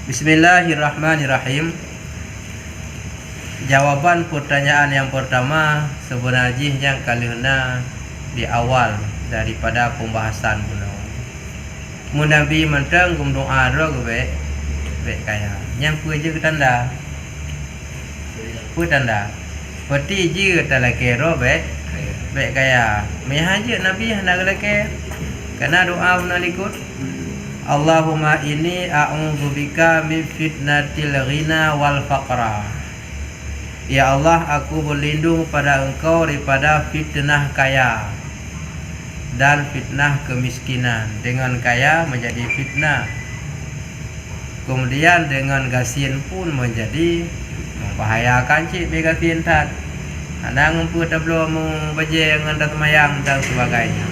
Bismillahirrahmanirrahim. Jawaban pertanyaan yang pertama sebenarnya yang kalihna di awal daripada pembahasan kuno. Mun Nabi mentang gum doa ro be kaya. Yang puji tanda. Pu tanda. Peti je talake ro be kaya. Me haje Nabi hendak lake. Karena doa menalikut Allahumma inni a'udzubika min fitnatil ghina wal faqra. Ya Allah, aku berlindung pada Engkau daripada fitnah kaya dan fitnah kemiskinan. Dengan kaya menjadi fitnah, kemudian dengan gasin pun menjadi membahayakan cik gasin tat. Andang empu tablo membaje dengan semayang dan sebagainya.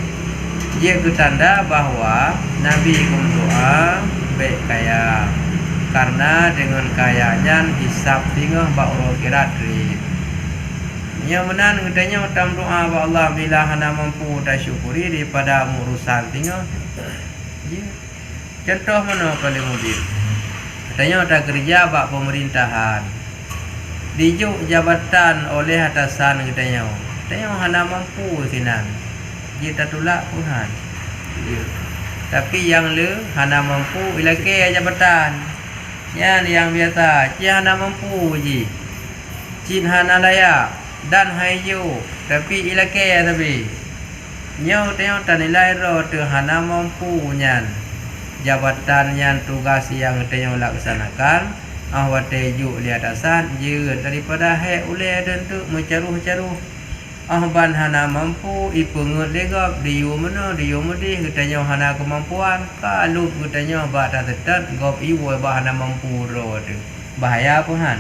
Ia tanda bahwa Nabi berdoa baik kaya, karena dengan kayanya hisab tinggal bakro kirat ri. Yang menan katanya utam doa ba Allah bila hana mampu dah syukuri daripada urusan tinggal. Contoh mana paling mobil. Katanya udah kerja bak pemerintahan. Dijuk jabatan oleh atasan katanya. Katanya hana mampu sinan. Kita tolak Tuhan. Tapi yang le hana mampu ilake jabatan. Yang biasa, dia hana mampu je. Cin hana layak dan hayu tapi ilake tapi. Nyau tengok tanilai ro tu hana mampu nyan. Jabatan yang tugas yang tengok laksanakan awate ju li atasan je daripada hai oleh dan tu mencaruh-caruh. Ban hana mampu ipengut legap diu mana diu mudi katanya hana kemampuan kalau katanya ba tak tetat gop iwo ba hana mampu ro tu bahaya puhan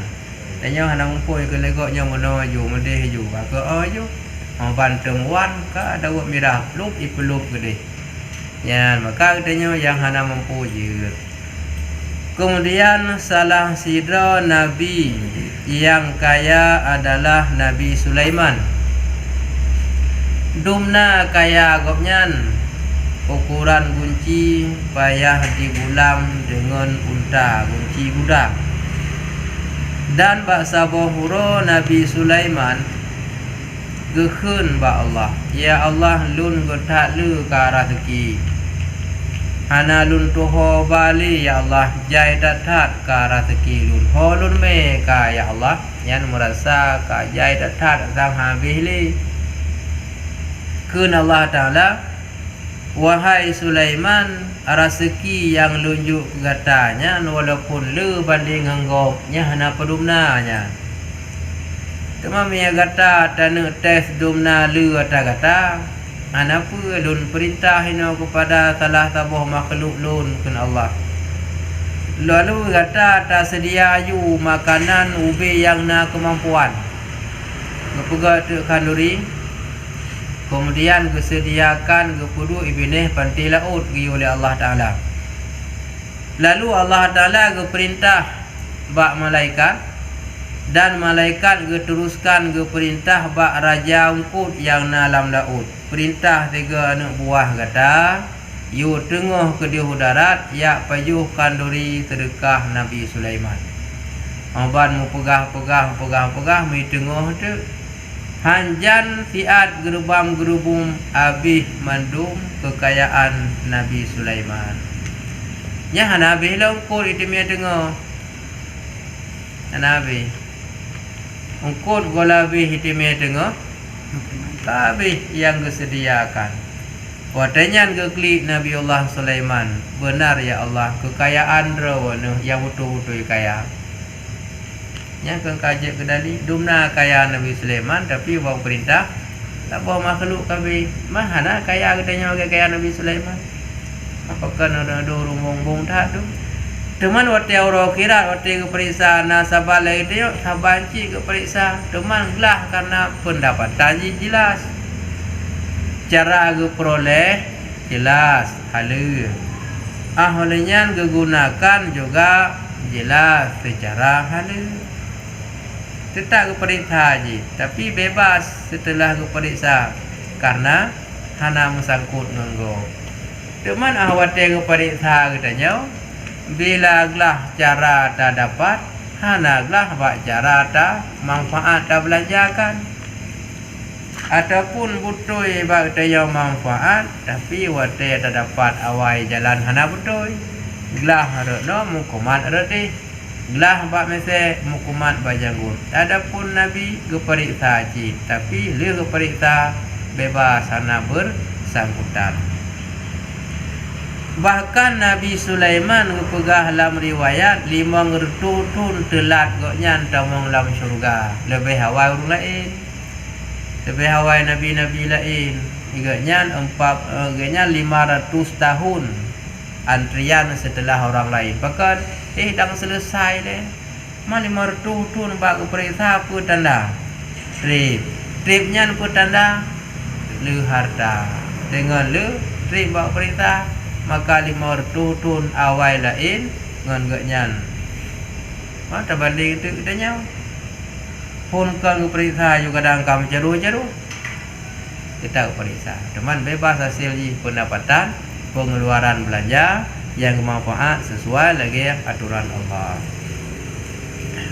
katanya hana mampu ke legapnya mana ju mudi ju ba ke ju ban temuan ka dawat mirah lup ipelup gede ya maka katanya yang hana mampu je. Kemudian salah sidra nabi yang kaya adalah Nabi Sulaiman. Dumna kaya gopnyan ukuran gunci payah digulam dengan unta gunci budak. Dan bak sabohuro Nabi Sulaiman gehun ba Allah, ya Allah lun gotak lu ka rezeki. Hana lun toho bali ya Allah jai datat ka rezeki lun. Ho lun me ka ya Allah yan merasa ka jai datat sang habis li. Kun Allah Ta'ala, wahai Sulaiman, rezeki yang lunjuk katanya walaupun le banding anggapnya hana pedumnanya. Temam ya kata tanah tes dumna le kata hana apa lun perintah ino kepada salah tabuh makhluk lun kun Allah. Lalu kata tak sedia ayu makanan ubi yang na kemampuan. Ngepegak tu kanduri. Kemudian disediakan kepada ibneh pantai laut oleh Allah Ta'ala. Lalu Allah Ta'ala perintah bak malaikat dan malaikat teruskan perintah bak raja ungkut yang dalam laut. Perintah 3 anak buah kata yu tengah ke di darat ya payuh kanduri sedekah Nabi Sulaiman. Aban mu pegah mi tengah tu hanjan fiat gerubam-gerubum abih mandum kekayaan Nabi Sulaiman. Nya hanabi longkut itu mi dengar. Hanabi. Ungkut golabi itu mi dengar. Kabih yang disediakan. Watanyan geklik Nabi Allah Sulaiman. Benar ya Allah kekayaan rawana yang betul-betul kaya. Yang kengkajak kedali dumna kaya Nabi Sulaiman tapi bawa perintah tak bawa makhluk kami mahana kaya katanya orang kaya Nabi Sulaiman apakah ada rumong-bong tak tu teman waktu orang kira waktu keperiksa nasabah lagi tu sabanci keperiksa teman gelah karena pendapatan jelas cara peroleh jelas halu olehnya digunakan juga jelas secara halu. Tetap keperiksa je, tapi bebas setelah keperiksa karena hana mesangkut nenggo. Teman awak tengok keperiksa katanya bila gelah cara tak dapat, hana gelah bak cara tak manfaat tak belajarkan. Ataupun butoi bak tayau manfaat tapi wate tak dapat awai jalan hana butoi. Gelah harokno mukumat reti. Gelah bak mese mukumat bak janggut. Adapun Nabi geperiksa cik, tapi dia geperiksa bebas hana bersangkutan. Bahkan Nabi Sulaiman ngepegah dalam riwayat 5 ngertutun telat goknya tamong dalam syurga. Lebih awal orang lain. Lebih awal Nabi-Nabi lain. Igaknya 500 tahun antrian setelah orang lain. Bahkan dah selesai deh. Mal 500 tahun bak periksa apa tanda? Tripnya apa tanda? Le harta. Dengan le trip bak periksa maka 500 tahun awal lain ngan gaknyan. Mata banding itu kita nyau. Pun kan periksa juga kadang kam jaru-jaru. Kita periksa. Teman bebas hasil pendapatan, pengeluaran belanja yang bermanfaat sesuai lagi aturan Allah.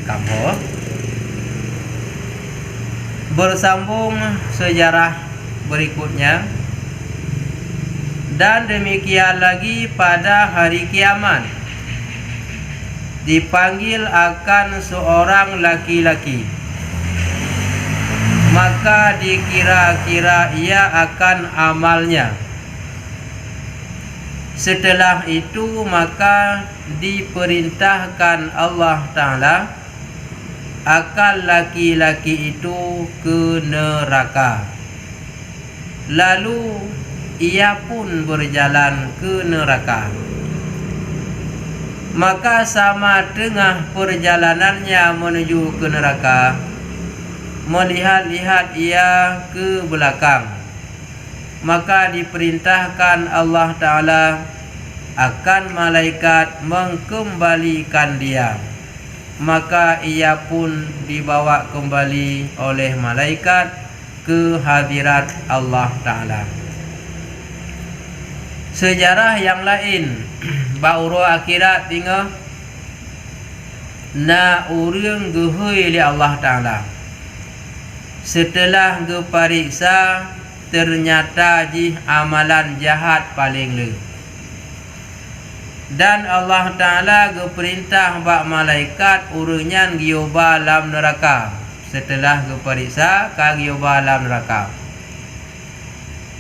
Kamu bersambung sejarah berikutnya. Dan demikian lagi pada hari kiamat dipanggil akan seorang laki-laki, maka dikira-kira ia akan amalnya. Setelah itu maka diperintahkan Allah Ta'ala akan laki-laki itu ke neraka. Lalu ia pun berjalan ke neraka. Maka sama tengah perjalanannya menuju ke neraka, melihat-lihat ia ke belakang, maka diperintahkan Allah Ta'ala akan malaikat mengembalikan dia. Maka ia pun dibawa kembali oleh malaikat ke hadirat Allah Ta'ala. Sejarah yang lain bauru akhirat tinggal na urang gehui li Allah Ta'ala. Setelah gepariksa ternyata jih amalan jahat paling le. Dan Allah Ta'ala geperintah bak malaikat urunyan gioba dalam neraka. Setelah gepariksa ka gioba dalam neraka.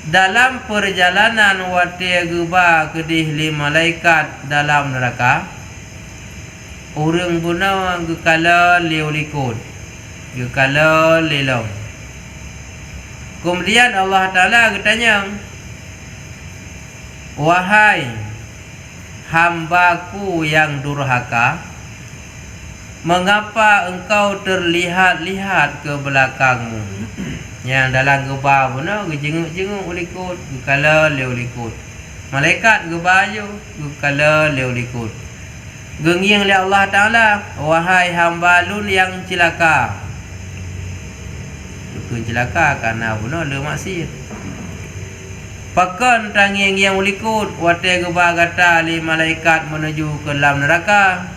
Dalam perjalanan wate geba kedih li malaikat dalam neraka, orang guna gekala liulikut, gekala lilong. Kemudian Allah Ta'ala bertanya, wahai hambaku yang durhaka, mengapa engkau terlihat-lihat ke belakangmu? Yang dalam gebah pun jenguk-jenguk ulikut, gekala liulikut. Malaikat gebaju, gekala liulikut. Gengiang li Allah Ta'ala, wahai hamba lun yang celaka. Itu celaka karena pun le maksiat. Pakan tangiang yang ulikut, wate gebah kata li malaikat menuju ke dalam neraka.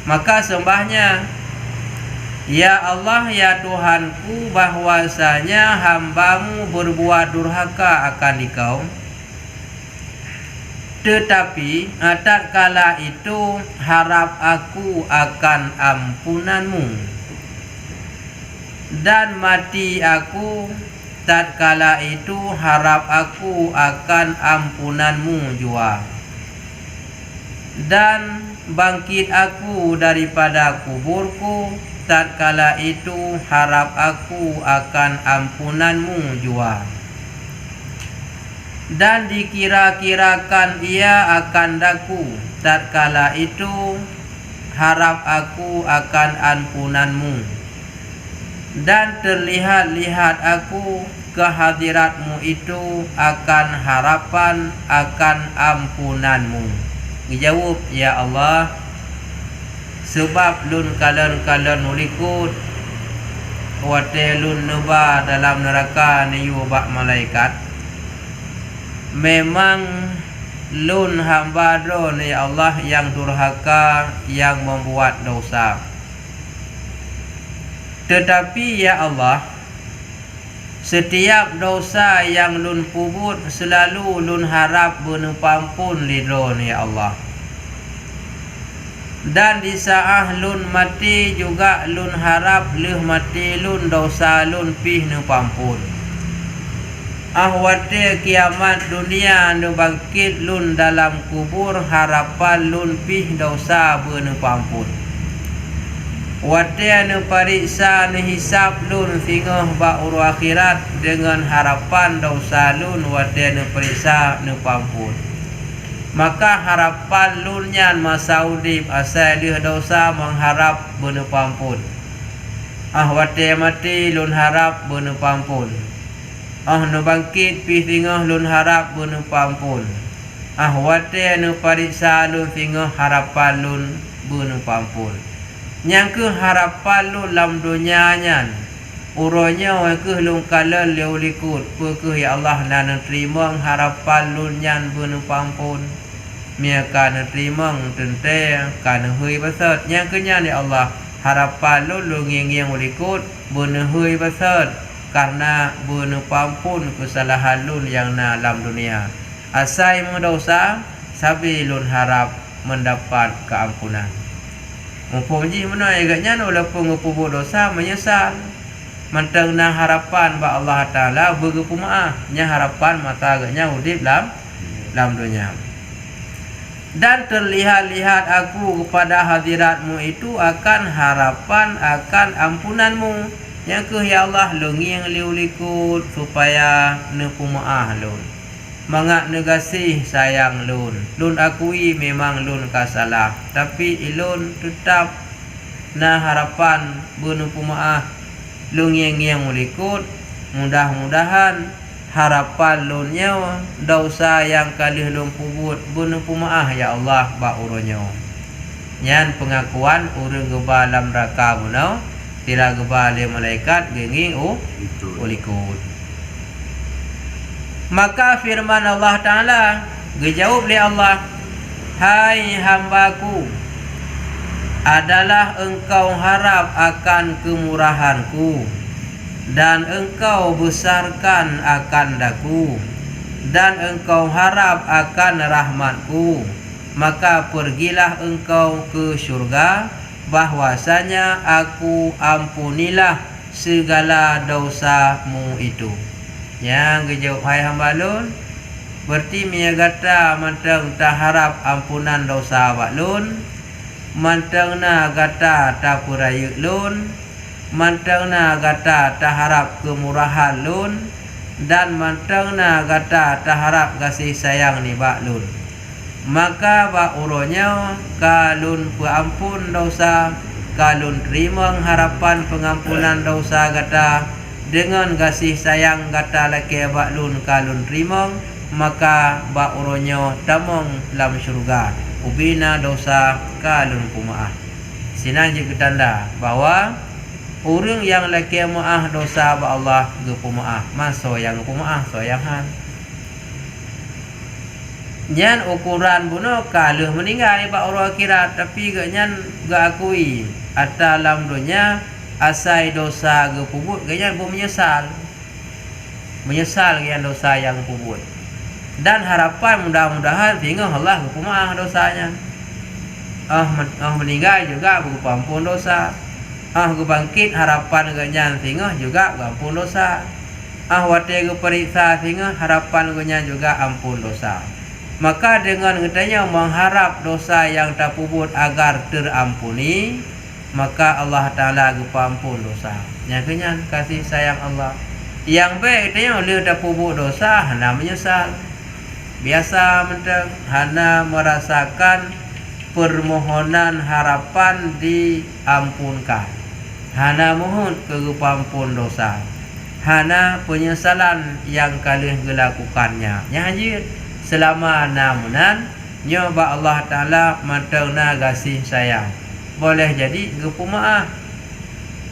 Maka sembahnya, ya Allah, ya Tuhanku, bahwasanya hambamu berbuat durhaka akan dikau. Tetapi tatkala itu harap aku akan ampunanmu, dan mati aku tatkala itu harap aku akan ampunanmu jua, dan bangkit aku daripada kuburku tatkala itu harap aku akan ampunanmu jua, dan dikira-kirakan ia akan daku tatkala itu harap aku akan ampunanmu, dan terlihat-lihat aku ke hadiratmu itu akan harapan akan ampunanmu. Dijawab, ya Allah, sebab lun kalen-kalen ulikut wate lun neba dalam neraka ni bak malaikat, memang lun hamba dron ya Allah yang durhaka, yang membuat dosa. Tetapi ya Allah, setiap dosa yang lun pubut selalu lun harap benupampun lidron ya Allah. Dan di saat lun mati juga lun harap leh mati lun dosa lun pih nupampun. Ahwate kiamat dunia nu bangkit lun dalam kubur harapan lun pih dosa benupampun. Wate nu pariksa nu hisab lun singoh ba'uru akhirat dengan harapan dosa lun wate nu periksa nu pampun. Maka harapan lunyan masa udip asal dia dosa mengharap benupampun. Wate mati lun harap benupampun. Nu bangkit pi tengah lun harap benupampun. Wate nu pariksa lun tengah harapan lun benupampun. Yang ke harapan lun lam dunia nyan. Uronya ke lun kala leu likut. Ke ya Allah nan terima harapan lun nyan benupampun. Miaka terima tente kana hui basat yang kenya ni Allah harapan lu ngiang ulikut beuna hui basat karena beuna pampun kesalahan lu yang na dalam dunia. Asai mendosa sabi lun harap mendapat keampunan. Mumpuni mana agaknya walaupun ngupu dosa menyesal. Mantang na harapan ba Allah Taala begitu maaf nya harapan mata agaknya udip dalam dunia. Dan terlihat-lihat aku kepada hadiratmu itu akan harapan akan ampunanmu. Yang ke ya Allah lengi yang liulikut supaya nepumaah lun. Mangak negasih sayang lun. Lun akui memang lun kasalah. Tapi ilun tetap na harapan benupumaah. Lengi yang mulikut. Mudah-mudahan harapan lunnya dosa yang kalih lun pubut benupumaah ya Allah ba'uronyo. Nyan pengakuan urang geba dalam neraka bunau tira geba le malaikat genging ulikut. Maka firman Allah Taala gejawab li Allah, hai hambaku, adalah engkau harap akan kemurahanku dan engkau besarkan akan daku dan engkau harap akan rahmatku, maka pergilah engkau ke syurga, bahwasanya aku ampunilah segala dosamu itu. Yang gejawab hai hamba lun berarti miagata mantang tak harap ampunan dosa wak lun, mantang na gata tak purayuk lun, mantang na gata taharap kemurahan lun, dan mantang na gata taharap kasih sayang ni bak lun. Maka bak uronya kalun peampun dosa, kalun terima harapan pengampunan dosa gata dengan kasih sayang gata laki bak lun kalun terima, maka bak uronya tamong dalam syurga ubina dosa kalun kumaah. Sinan je ketanda bahawa orang yang laki maaf dosa ba Allah gepu maaf, maso yang gepu maaf soyangan. Nyan ukuran buno kaluh meninggal ba orang akhirat, tapi gak nyan gak akui atau dalam dunia asai dosa gepu but gak nyan bu menyesal gak dosa yang pubut. Dan harapan mudah-mudahan sehingga Allah gepu maaf dosanya. Meninggal juga gepu ampun dosa. Bangkit harapan ganyan sehingga juga ampun dosa. Wate periksa sehingga harapan ganyan juga ampun dosa. Maka dengan katanya mengharap dosa yang tak pubut agar terampuni, maka Allah Ta'ala ampun dosa. Yang kenyan kasih sayang Allah. Yang baik katanya oleh tak pubut dosa hana menyesal. Biasa mentang hana merasakan permohonan harapan diampunkan. Hana mohon kegupampun dosa. Hana penyesalan yang kalian gelakukannya. Nyajir selama namunan nyoba Allah Ta'ala mantengna kasih sayang. Boleh jadi gepu maaf.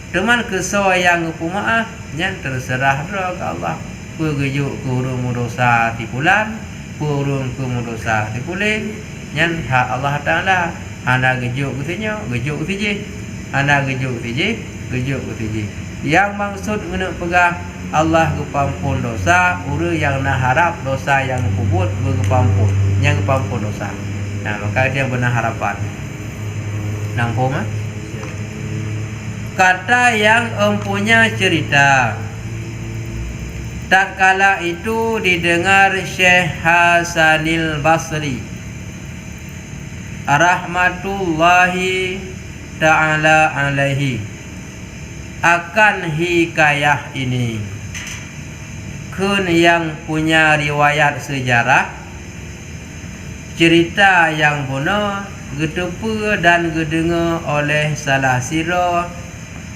Teman keso yang gepu maaf, yang terserah doa ke Allah. Pegejuk kurumu dosa tipulan, purun ke dosa dipulih nyan hak Allah Taala ana gejuk katanya gejuk tiji ana gejuk tiji yang maksud ngena pegah Allah kepampun dosa urang yang nak harap dosa yang kubut berkepampun yang kepampun dosa. Nah maka dia benar harapan nampu mah kata yang empunya cerita. Tak kala itu didengar Syekh Hasanil Basri rahmatullahi ta'ala alaihi akan hikayah ini. Kun yang punya riwayat sejarah cerita yang benar getepa dan gedengar oleh salah sira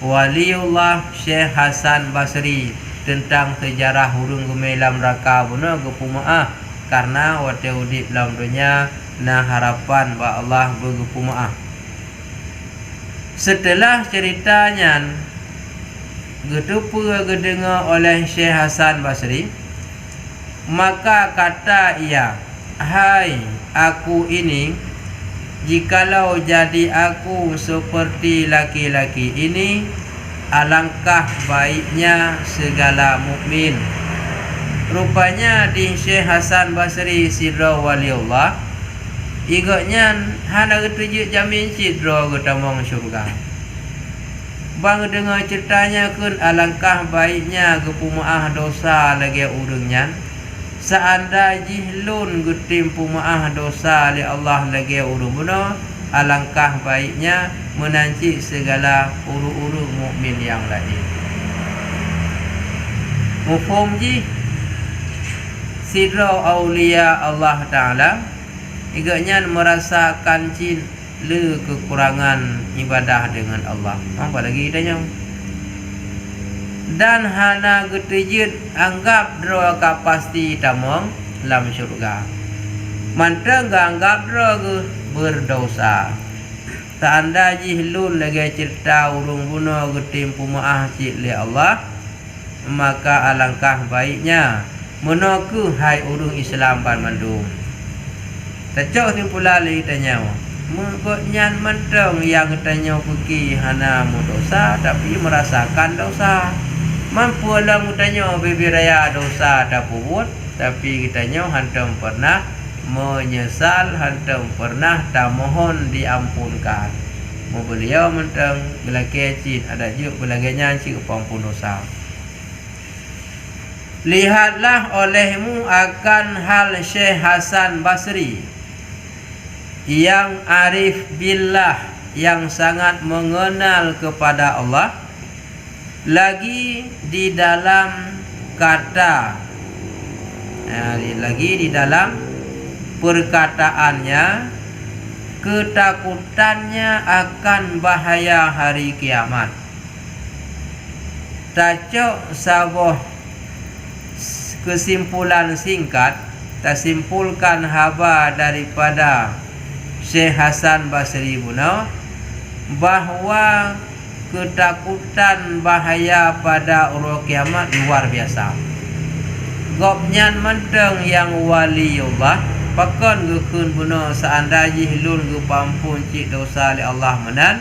waliullah Syekh Hasan Basri tentang sejarah hurung gemelam raka benar gepumaah karena wate udip dalam dunia na harapan ba Allah bergepumaah. Setelah ceritanya getepa gedengar oleh Syekh Hasan Basri, maka kata ia, hai aku ini, jikalau jadi aku seperti laki-laki ini, alangkah baiknya segala mukmin. Rupanya di Syekh Hasan Basri sidra waliullah igaknya hana ketujuh jamin sidra ketamang syurga. Bang dengar ceritanya kun alangkah baiknya kepumaah dosa lagi urangnya. Seanda jihlun getim pumaah dosa li Allah lagi urung benar, alangkah baiknya menanci segala uru-uru mukmin yang lain. Mufhum ji sidra aulia Allah Ta'ala igaknya merasakan le kekurangan ibadah dengan Allah. Apa lagi tanya? Dan hana getejit anggap dro ka pasti tamong lam syurga. Mantang anggap dro berdosa. Tanda jihlun lagi cerita urung bunuh getim pumaah cik li Allah, maka alangkah baiknya menaku hai urung Islam pan mandum. Tecok simpulan li tanya. Mengkotnya mentang yang tanya pergi hana mu dosa tapi merasakan dosa. Mampu lah mutanya bibi raya dosa tak buat, tapi kitanya hantam pernah menyesal, hantam pernah tak mohon diampunkan. Mau beliau mentang belakang cik ada juga belakangnya cik kepampun dosa. Lihatlah olehmu akan hal Syekh Hasan Basri yang arif billah, yang sangat mengenal kepada Allah, lagi di dalam kata, lagi di dalam perkataannya, ketakutannya akan bahaya hari kiamat. Tacok saboh kesimpulan singkat, tersimpulkan haba daripada Syekh Hasan Basri Bunau bahwa ketakutan bahaya pada urut kiamat luar biasa. Gopnyan menteng yang waliullah pakon gekun bunuh seanda jihlun gepampun cik dosa li Allah menan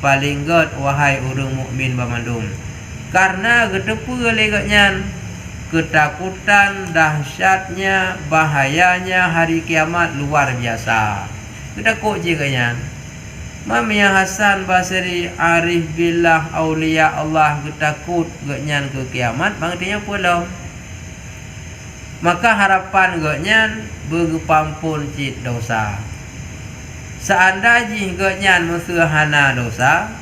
paling god wahai urung mukmin bamandum. Karena getepu legotnyan ketakutan dahsyatnya bahayanya hari kiamat luar biasa. Ketakut je kanyan. Mamia Hasan Basri arif billah aulia Allah ketakut gaknyan ke kiamat maksudnya pulau. Maka harapan gaknyan bergepampun cit dosa. Seanda jih gaknyan musahana dosa,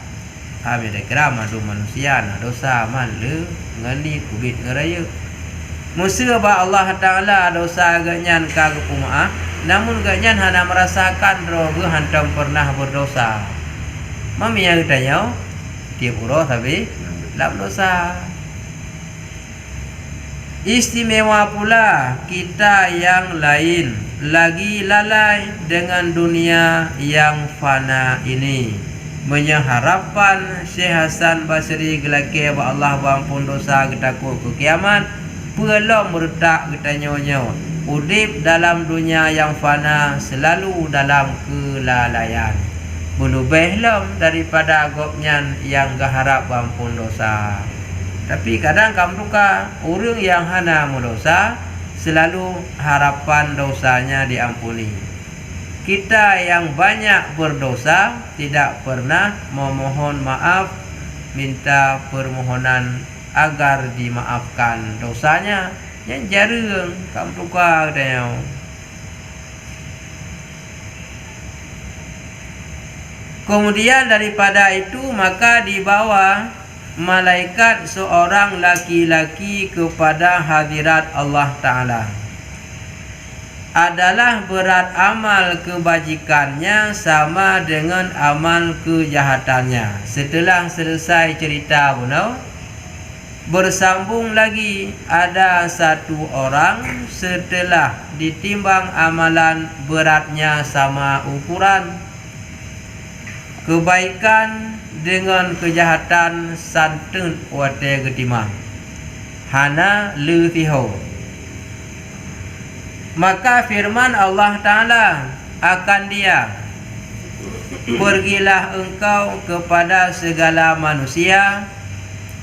kami dah kira madu manusia na dosa man le ngali kubit ngeraya. Musuh ba Allah Ta'ala dosa gaknyan ka kepumaah, namun gaknyan hana merasakan roh hantam pernah berdosa. Mami yang tanya tiap urus tapi dalam dosa. Istimewa pula kita yang lain lagi lalai dengan dunia yang fana ini, menyeharapan Syekh Hasan Basri gelake ba Allah bampun dosa ketakut ke kiamat. Belum meretak kita nyawa udip dalam dunia yang fana, selalu dalam kelalaian. Berlebih daripada gopnyan yang gaharap ampun dosa. Tapi kadang kamu duka orang yang hana mendosa, selalu harapan dosanya diampuni. Kita yang banyak berdosa tidak pernah memohon maaf, minta permohonan agar dimaafkan dosanya. Yang jarang kamu duka dia. Kemudian daripada itu maka dibawa malaikat seorang laki-laki kepada hadirat Allah Ta'ala. Adalah berat amal kebajikannya sama dengan amal kejahatannya. Setelah selesai cerita bunuh, bersambung lagi ada satu orang setelah ditimbang amalan beratnya sama ukuran. Kebaikan dengan kejahatan santun wate getimah. Hana lutiho. Maka firman Allah Ta'ala akan dia, pergilah engkau kepada segala manusia,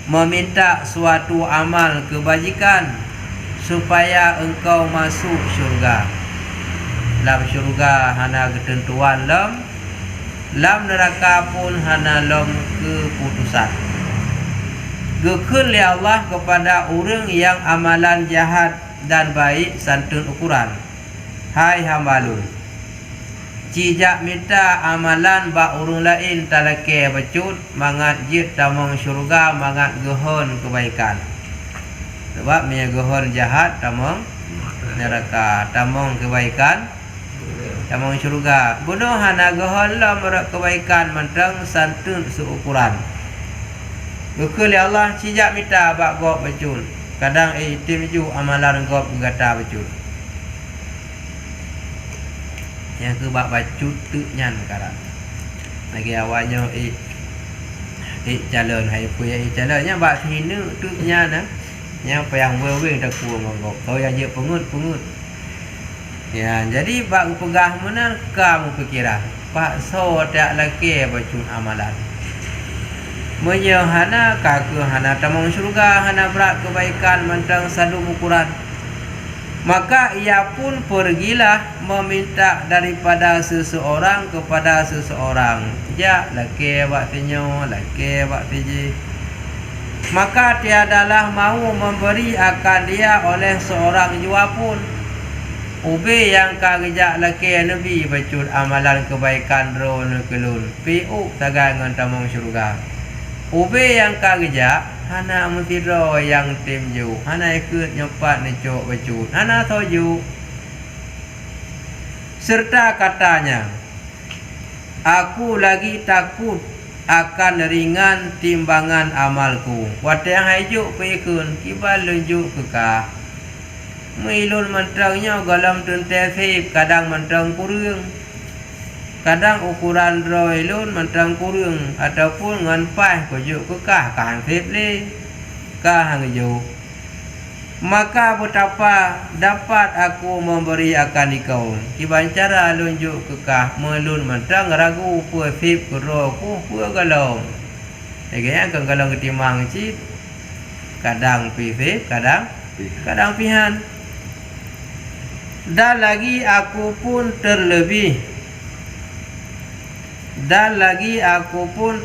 meminta suatu amal kebajikan supaya engkau masuk syurga. Dalam syurga hana ketentuan lam neraka pun hana keputusan. Gekul ya Allah kepada orang yang amalan jahat dan baik santun ukuran. Hai hambalun, cijak minta amalan ba urung lain talake becut mangat jit tamong syurga mangat gehon kebaikan. Sebab punya gehon jahat tamong neraka, tamong kebaikan tamong syurga. Bunuh hana gehon lah merak kebaikan mentang santun seukuran. Gekul ya Allah cijak minta ba gop becut. Kadang tim ju amalan gop gata becut. Yang ke bak bacut tu nyan karat. Lagi awaknya jalan hai puya jalannya bak hina tu nyan nah. Yang payang wewe dak ku ngok. Kau yang je pengut. Ya, jadi bak pegah mana kamu pikiran. Pak so tak laki bacut amalan. Menyahana kaku hana tamong syurga, hana berat kebaikan mentang sadu ukuran. Maka ia pun pergilah meminta daripada seseorang kepada seseorang. Ya, laki waktunya, laki waktu. Maka tiadalah mahu memberi akan dia oleh seorang jua pun. Ubi yang kagejak laki Nabi bacut amalan kebaikan roh kelun. Piuk tagangan tamong syurga. Ubi yang kagejak hana mutiro yang timju, hana ikut nyopat necok bacut, hana toju. Serta katanya, aku lagi takut akan ringan timbangan amalku. Wate yang hajuk pikun kibal lunjuk kekah. Milun menterangnya galam tuntesip kadang menterang kurung. Kadang ukuran roilun mentang kurung ataupun nganpai kujuk kekah kahang fitli kahang juk. Maka betapa dapat aku memberi akan ikau. Kiban cara lunjuk kekah melun mentang ragu pu fip kuro ku pu galong. Egenya kan galong ketimang cip. Kadang pifip, kadang pihan. Dan lagi aku pun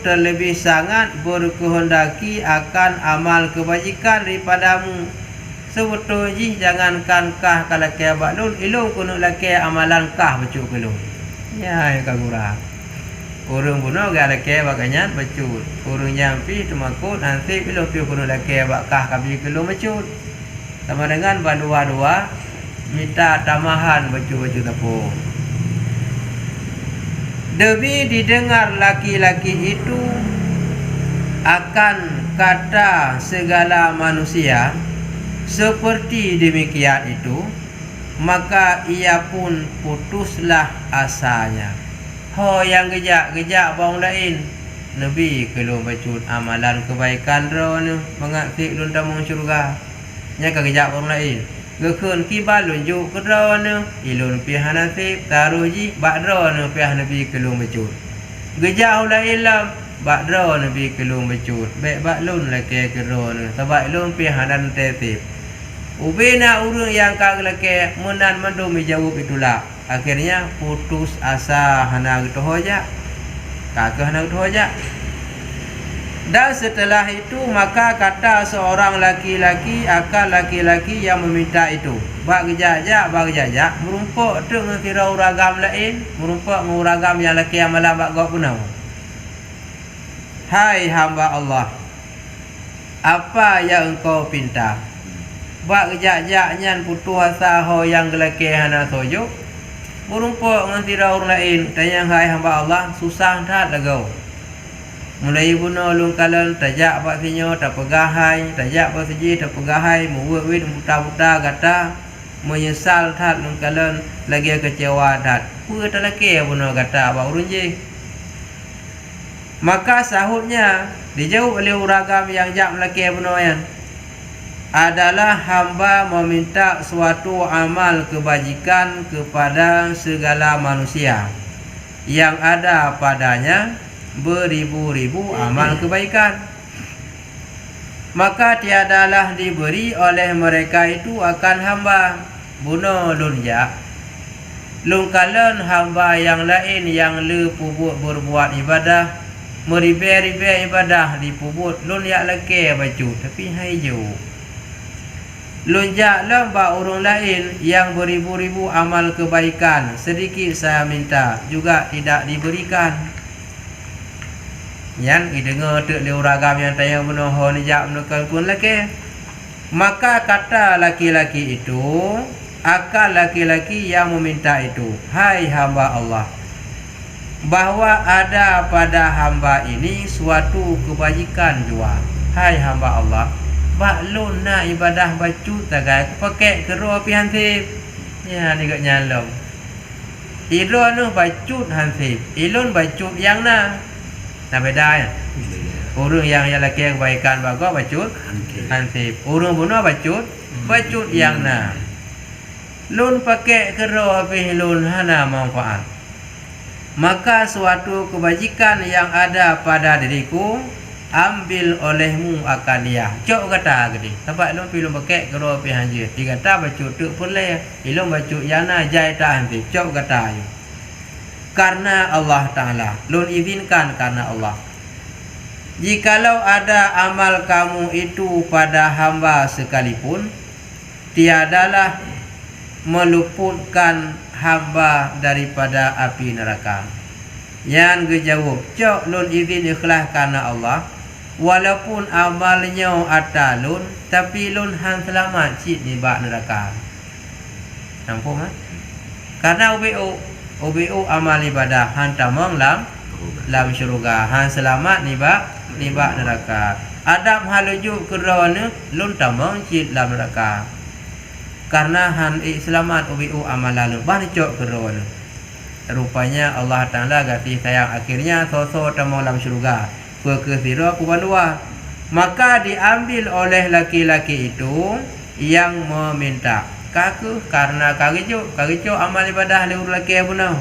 terlebih sangat berkehendaki akan amal kebajikan daripadamu. Sebetulnya jangankan kah kalau kaya baklun ilung kuno laki amalan kah becut kelun. Ya yang kagura. Urung bunuh gak laki baganyan becut. Urung nyampi tumakut nanti ilung piu kuno laki bakah kabi kelun becut. Sama dengan bandua-dua minta tamahan becut-becut tepung. Demi didengar laki-laki itu akan kata segala manusia seperti demikian itu, maka ia pun putuslah asanya. Ho yang gejak bang lain Nabi kalau bacut amalan kebaikan roh ni mengatik lun tamung syurga. Nya ka gejak orang lain. Gekun kibal lunjuk kedrona ilun pihak nasib taruh ji bakdrona pihak nabi kelung becut. Gejauh la ilam bakdrona nabi kelung becut. Baik baklun laki kedrona sebab ilun pihak dan tetip. Ubina urang yang kagelake menan mendum dijawab itulah. Akhirnya putus asa hana gitu hoja. Kakak hana gitu hoja. Dan setelah itu maka kata seorang laki-laki akan laki-laki yang meminta itu. Bak gejajak merumpuk tu ngira uragam lain, merumpuk nguragam yang laki yang malam bak gak punau. Hai hamba Allah, apa yang engkau pinta? Bak gejajak nyan putus asa ho yang laki hana sojo. Merumpuk ngira orang lain, tanya hai hamba Allah, susah tak lagau. Mulai bunuh lung kalan tajak pak sinyo tak pegahai tajak pak siji tak pegahai muwet wit buta-buta kata menyesal tat lung kalan lagi kecewa tat pu tak laki bunuh kata apa urun je. Maka sahutnya dijawab oleh uragam yang jak laki bunuh yan adalah hamba meminta suatu amal kebajikan kepada segala manusia yang ada padanya beribu-ribu amal kebaikan, maka tiadalah diberi oleh mereka itu akan hamba bunuh lunja lungkalan hamba yang lain yang le pubut berbuat ibadah meribe-ribe ibadah di pubut lun yak leke baju tapi haijo lunja lamba orang lain yang beribu-ribu amal kebaikan sedikit saya minta juga tidak diberikan. Yang idengar tu le uragam yang tanya bunuh ho ni jak menekan pun laki. Maka kata laki-laki itu akan laki-laki yang meminta itu, hai hamba Allah, bahwa ada pada hamba ini suatu kebajikan jua. Hai hamba Allah, baklun nak ibadah bacu tagai pakai kero api hansip. Ya ni gak nyalom. Ilon nu bacut hansip, ilon bacut yang na. Nah beda ya. Urang yang laki kebaikan bagus bacut hansip. Urang bunuh bacut yang na. Lun pakai kero api lun hana manfaat. Maka suatu kebajikan yang ada pada diriku ambil olehmu akan dia. Cok kata gede. Sebab lun pilih pakai kero api hanjir. Dia kata bacut tu boleh. Ilun bacut yang na jai tak hansip. Cok kata you. Karena Allah Ta'ala lun izinkan karena Allah. Jikalau ada amal kamu itu pada hamba sekalipun tiadalah meluputkan hamba daripada api neraka. Yang gejawab cok lun izin ikhlas karena Allah. Walaupun amalnya ada lun tapi lun han selamat cik ni bak neraka. Nampak ha? Karena OBO amal ibadah han tamang lam syurga han selamat ni bak neraka. Adab halujuk kerana lun tamang cit lam neraka. Karena han selamat OBO amal lalu bah cok kerana. Rupanya Allah Taala kasih sayang akhirnya sosok tamang lam syurga. Perkesira kubandua. Maka diambil oleh laki-laki itu yang meminta. Kaku karena karijo amal ibadah leur laki bunau.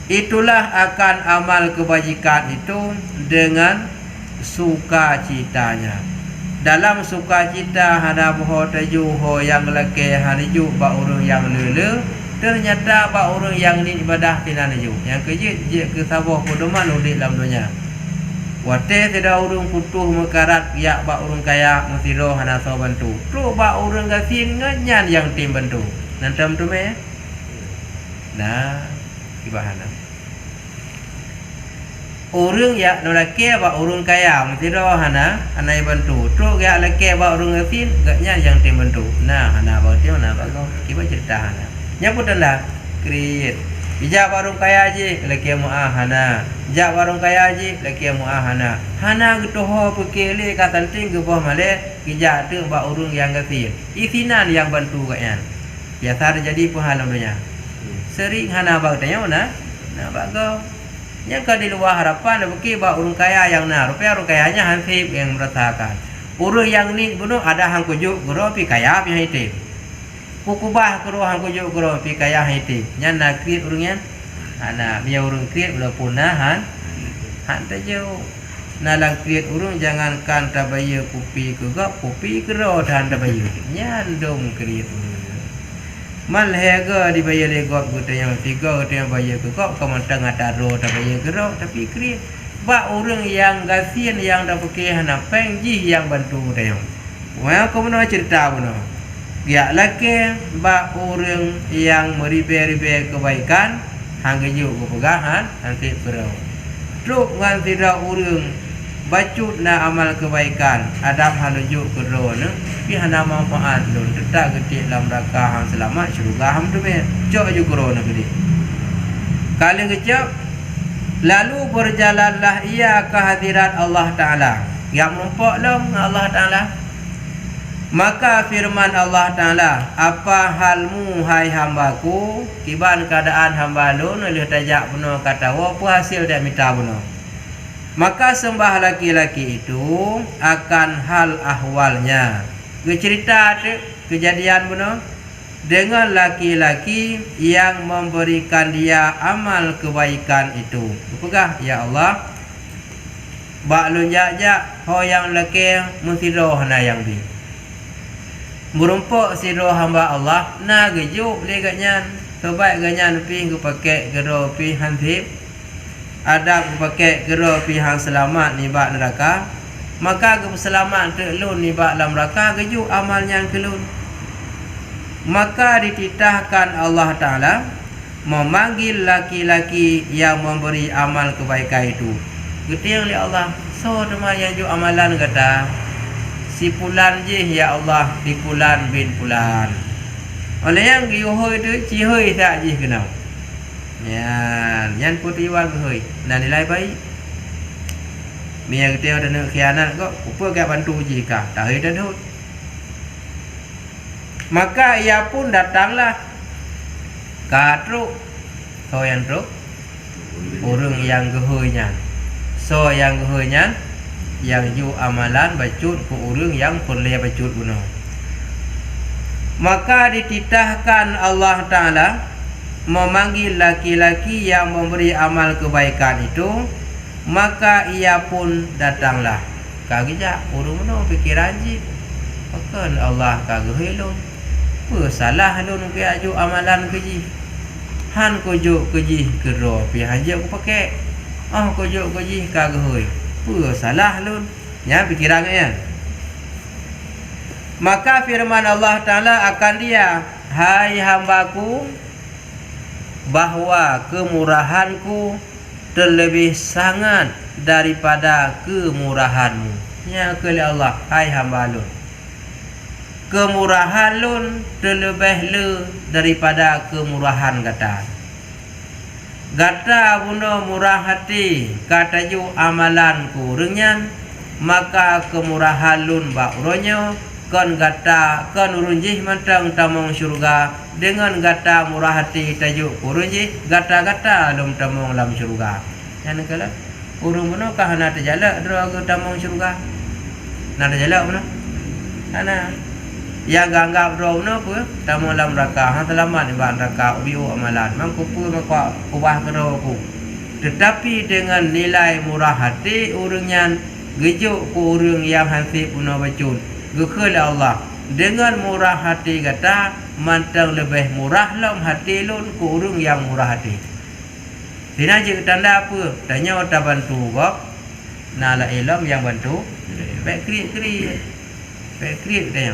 Itulah akan amal kebajikan itu dengan sukacitanya. Dalam sukacita hana boho taju ho yang laki haniju ba urang yang lele ternyata ba urang yang ni ibadah tinan ju. Yang keje je ke sabah pedoman udik dalam dunia. Wate tidak urung putuh mekarat ya bak urung kaya mutiro hana so bantu. Tu bak urung gasin nganyan yang tim bantu. Nantam tu me. Nah, ibahana. Urung ya lelaki bak urung kaya mutiro hana bantu. Tu ya lelaki bak urung gasin gaknya yang tim bantu. Nah, hana bak tio na bak go kiba cerita hana. Nyaputanlah create. Ijak warung kaya je laki muahana. Jak warung kaya je laki muahana. Hana getoho pekele katanting ke bawah male ijak tu ba urung yang gasil. Isinan yang bantu katnya. Biasa jadi penghalang dunia. Sering hana bag tanya na bago. Yang ka di luar harapan beki ba urung kaya yang na. Rupanya urung kayanya hansip yang merasakan. Urung yang ni bunuh ada hang kujuk guru pi kaya pi haite. Kukubah keruhan kujuk keruh pi kaya hiti. Nya nak krit urungnya. Ana biar urung krit ulah punahan. Han tajau. Nalang krit urung jangankan tabaya pupi kegap pupi keruh dan tabaya. Nya dong krit. Mal hega dibayar legop kita yang tiga kita yang bayar kegap kamu tengah taruh tabaya keruh tapi krit. Ba orang yang gasian yang dah pakai hana pengji yang bantu tayang. Wah kamu nak cerita mana? Ya laki ba orang yang meribe-ribe kebaikan hangga juk kepegahan nanti berau. Truk ngan tidak orang bacut na amal kebaikan adab halujuk kerana pi hana manfaat lun tetap getik dalam raka hang selamat syurga ham tu be. Cok juk kerana gede. Kali kecap lalu berjalanlah ia ke hadirat Allah Taala. Yang nampak lam Allah Taala. Maka firman Allah Ta'ala, apa halmu hai hambaku, kiban keadaan hamba lun, oleh tajak penuh kata, apa hasil dia minta penuh. Maka sembah laki-laki itu akan hal ahwalnya. Cerita kejadian penuh dengan laki-laki yang memberikan dia amal kebaikan itu. Apakah? Ya Allah, bak lun jak-jak, ho yang laki mesti roh na yang bi. Merumpuk siro hamba Allah na gejuk leganya kebaik ganyan pi ku pakai gero pi hantip ada ku pakai gero pi hang selamat ni bak neraka maka ku selamat te lun ni bak dalam neraka gejuk amalnya kelun maka dititahkan Allah Taala memanggil laki-laki yang memberi amal kebaikan itu geting oleh Allah so demaya ju amalan kata si pulan je ya Allah di pulan bin pulan. Oleh yang gihoi tu cihoi tak je kenal. Yan putih wan gihoi. Dan nilai baik. Mia kita ada nak khianat kok, apa gak bantu je kah? Tak ada dah. Maka ia pun datanglah katruk. So yang truk orang yang gehoinya. So yang gehoinya yang ju amalan bacut ku urang yang perle bacut bunuh. Maka dititahkan Allah Ta'ala memanggil laki-laki yang memberi amal kebaikan itu, maka ia pun datanglah. Kagijak urang mana fikiran je. Maka Allah kagih lun. Apa salah lun pi aju amalan keji. Han kujuk keji kero pi haji aku pakai. Kujuk keji kagih. Apa salah lun? Ya pikiran ya. Maka firman Allah Ta'ala akan dia, hai hambaku, bahwa kemurahanku terlebih sangat daripada kemurahanmu. Ya kali Allah, hai hamba lun, kemurahan lun terlebih le daripada kemurahan kata. Gata bunuh murah hati kata ju amalanku renyan maka kemurahan lun bak uronyo kon gata kon urunjih mantang tamong syurga dengan gata murah hati tajuk urunjih gata-gata lum tamong lam syurga. Yang kala urung bunuh kah na terjala draga tamong syurga. Na terjala bunuh. Ana yang ganggap roh no apa tamu dalam neraka hang selamat di bawah neraka ubiu amalan mangko pu maka ubah keroku tetapi dengan nilai murah hati urangnya gejuk ku urang yang hansip puno bacun gekhul Allah dengan murah hati kata mantang lebih murah lam hati lun ku urang yang murah hati dina je tanda apa tanya ta bantu gop nala ilm yang bantu baik kri tanya.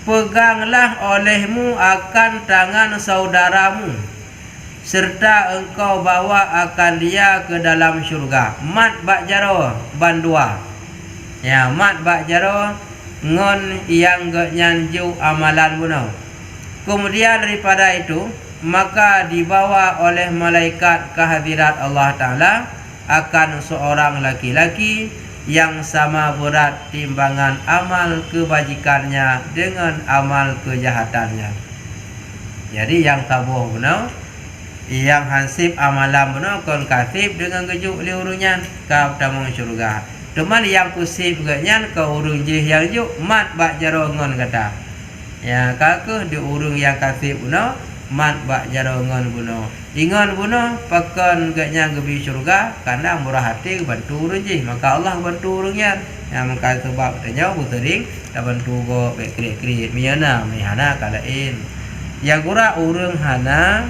Peganglah olehmu akan tangan saudaramu serta engkau bawa akan dia ke dalam syurga. Mat bak jaro bandua. Ya mat bak jaro ngon yang nyanju amalan bunuh. Kemudian daripada itu maka dibawa oleh malaikat ke hadirat Allah Ta'ala akan seorang laki-laki yang sama berat timbangan amal kebajikannya dengan amal kejahatannya. Jadi yang tabuh benar, yang hansip amalan benar kon kasib dengan gejuk liurunya ke tamung syurga. Teman yang kusip genyan ke urung jih yang juk mat bak jarongan kata. Ya kakeh di urung yang kasih buno mat bak jarongan buno. Ingon buno pakan genyan gebi surga karena murah hati bantu urung jih. Maka Allah bantu urungnya. Yang maka sebab tanya busering tak bantu go bek krit miyana mihana kalain. Yang gura urung hana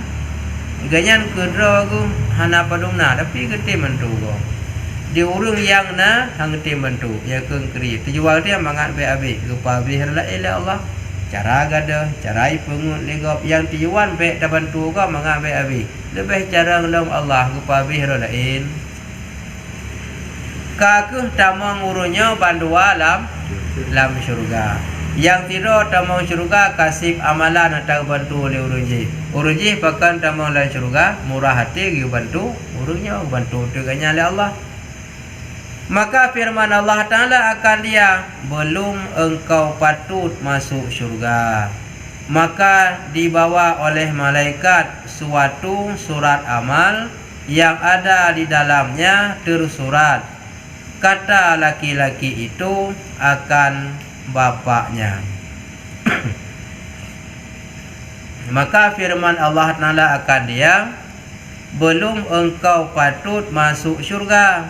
ganyan kedro ku hana padungna tapi gede bantu go. Di urung yang na hang gede bantu ya keung krit. Tujuan dia mangat be abi rupa bi la ila Allah. Cara gada, cara ipungut legop yang tujuan be tak bantu go mangat be abi. Lebih cara ngelong Allah rupa bi lain. Kakuh tamang urunya bandua lam syurga. Yang tidak tamang syurga kasih amalan atau bantu oleh urunji. Urunji bahkan tamang lam syurga murah hati you bantu urunnya bantu dengannya oleh Allah. Maka firman Allah Ta'ala akan dia belum engkau patut masuk syurga. Maka dibawa oleh malaikat suatu surat amal yang ada di dalamnya tersurat kata laki-laki itu akan bapaknya. Maka firman Allah Ta'ala akan dia belum engkau patut masuk syurga.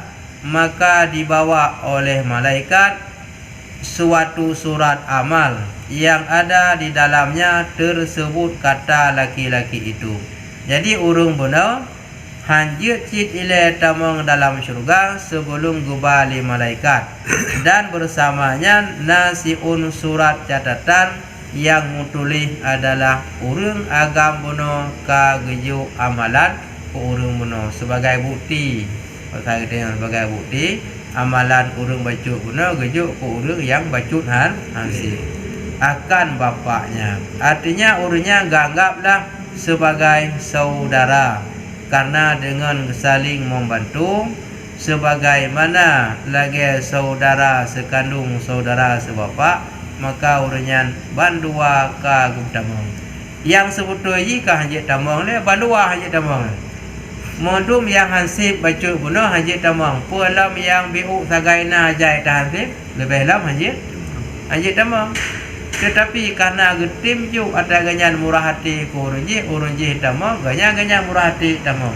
Maka dibawa oleh malaikat suatu surat amal yang ada di dalamnya tersebut kata laki-laki itu. Jadi urung benar hanjut cit ile tamang dalam syurga sebelum gubali malaikat dan bersamanya nasiun surat catatan yang mutulih adalah urung agam bono ka geju amalan ku urung bono sebagai bukti. Pasal kita sebagai bukti amalan urung bacut bono geju ku urung yang bacut hansip akan bapaknya. Artinya urungnya ganggaplah sebagai saudara. Karena dengan saling membantu sebagaimana lagi saudara sekandung saudara sebapa maka urunyan bandua ka gumtamong. Yang sebetulnya ka hanjit tamong le bandua hanjit tamong. Modum yang hansip bacu bunuh hanjit tamong. Pulam yang biu sagaina jai ta hansip lebih lam hanjit tamong. Tetapi karena getim juk ada ganyan murah hati ku urunji tamong ganyan murah hati tamong.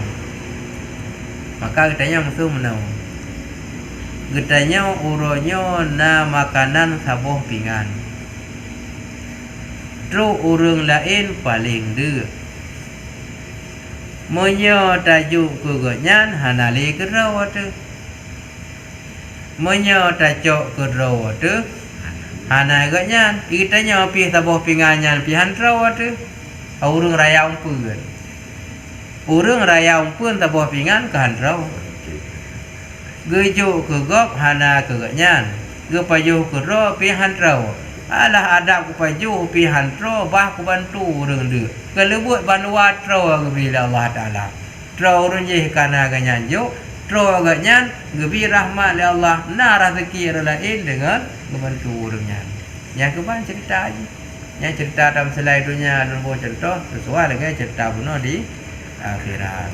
Maka kitanya musuh menau. Getanya uronyo na makanan saboh pingan. Tru urung lain paling de. Monyo tajuk ku ganyan hanali kerau tu. Monyo tajok kerau tu. Hana ganyan, itanya pi saboh pinganyan pi hantrau tu. Urung raya umpun. Urung raya umpun saboh pingan ke hantrau. Gejo ke gop hana ke ganyan. Gepajuh ke ro pi hantrau. Alah adab ku pajuh pi hantrau bah ku bantu urung de. Kelebut banua trau ke bila Allah Taala. Trau urung je kana ganyan jo. Trau ganyan gebi rahmat li Allah na rezeki lain dengan membantu urungnya. Yang keban cerita aja. Yang cerita dalam selain dunia dan buat contoh sesuai dengan cerita bunuh di akhirat.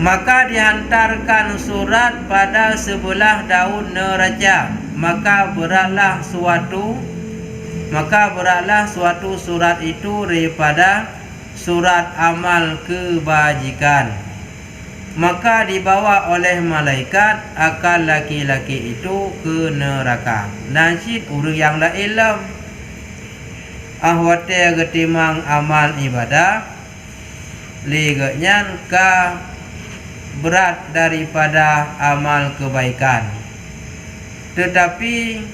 Maka dihantarkan surat pada sebelah daun neraca. Maka beratlah suatu surat itu daripada surat amal kebajikan. Maka dibawa oleh malaikat akan laki-laki itu ke neraka. Nasid urang yang la ilm ahwate getimang amal ibadah ligenyan ka berat daripada amal kebaikan. Tetapi